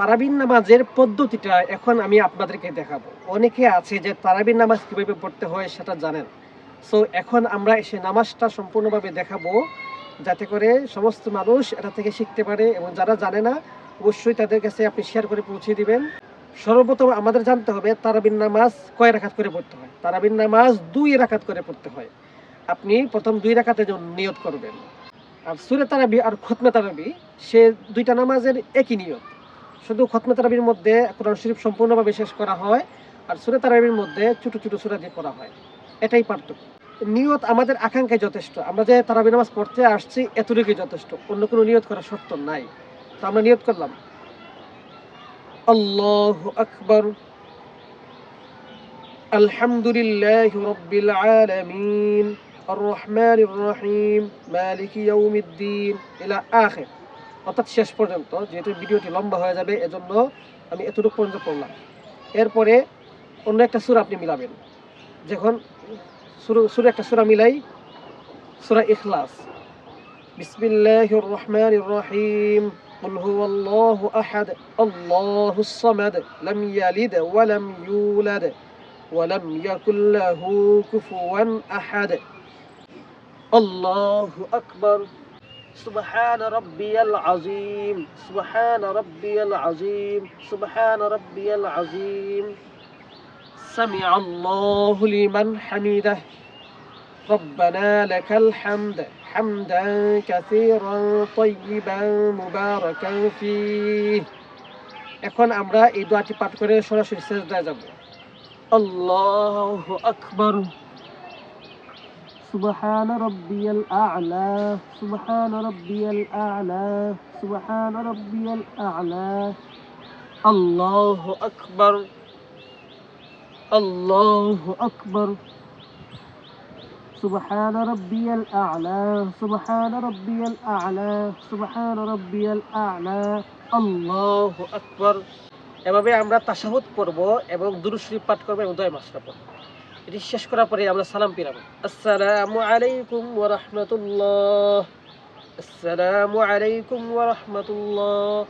তারাবির নামাজের পদ্ধতিটা এখন আমি আপনাদেরকে দেখাবো। অনেকে আছে যে তারাবির নামাজ কিভাবে পড়তে হয় সেটা জানেন। সো এখন আমরা এসে নামাজটা সম্পূর্ণভাবে দেখাবো, যাতে করে সমস্ত মানুষ এটা থেকে শিখতে পারে, এবং যারা জানে না অবশ্যই তাদের কাছে আপনি শেয়ার করে পৌঁছে দিবেন। সর্বপ্রথম আমাদের জানতে হবে তারাবির নামাজ কয় রাকাত করে পড়তে হয়। তারাবির নামাজ 2 রাকাত করে পড়তে হয়। আপনি প্রথম 2 রাকাতের জন্য নিয়ত করবেন। আর সূরা তারাবি আর খতমে তারাবি সে দুইটা নামাজের একই নিয়ত। শুধু খতমে তারাবির মধ্যে কোরআন শরীফ সম্পূর্ণভাবে শেষ করা হয়, আর সূরা তারাবির মধ্যে ছোট ছোট সূরা দিয়ে পড়া হয়। এটাই পার্থক্য। নিয়ত আমাদের আকাঙ্ক্ষায় যথেষ্ট। আমরা যে তারাবি নামাজ পড়তে আসছি এতটুকুই যথেষ্ট। অন্য কোনো নিয়ত করা শর্ত নাই। তো আমরা নিয়ত করলাম, আল্লাহু আকবার, আলহামদুলিল্লাহি রাব্বিল আলামিন, আর রহমানির রহিম, মালিকি ইয়াউমিদ্দিন ইলা আখির। অর্থাৎ শেষ পর্যন্ত। যেহেতু ভিডিওটি লম্বা হয়ে যাবে এজন্য আমি এতটুকু পর্যন্ত পড়লাম। এরপরে অন্য একটা সূরা আপনি মিলাবেন। যখন একটা সূরা মিলাই, সূরা ইখলাস, বিসমিল্লাহির রহমানির রহিম, কুল হুয়াল্লাহু আহাদ, আল্লাহুস সামাদ, লাম ইয়ালিদ ওয়া লাম ইউলাদ ওয়া লাম ইয়াকুল লাহু কুফুয়ান আহাদ, আল্লাহু আকবার, سبحان ربي العظيم، سبحان ربي العظيم، سبحان ربي العظيم، سمع الله لمن حمده، ربنا لك الحمد حمدا كثيرا طيبا مباركا فيه। এখন আমরা এই দোয়াটি পাঠ করে সরাসরি সিজদায় যাব। আল্লাহু আকবার, سبحان ربي الأعلى، سبحان ربي الأعلى، سبحان ربي الأعلى، الله أكبر، الله أكبر، سبحان ربي الأعلى، سبحان ربي الأعلى، سبحان ربي الأعلى، الله أكبر। এভাবে আমরা তাশাহুদ পড়ব এবং দুরূদ শরীফ পাঠ করব এবং দোয়া মাসরা পড়ব। এটি শেষ করার পরে আমরা সালাম ফিরাবো। আসসালামু আলাইকুম ওয়া রাহমাতুল্লাহ, আসসালামু আলাইকুম ওয়া রাহমাতুল্লাহ,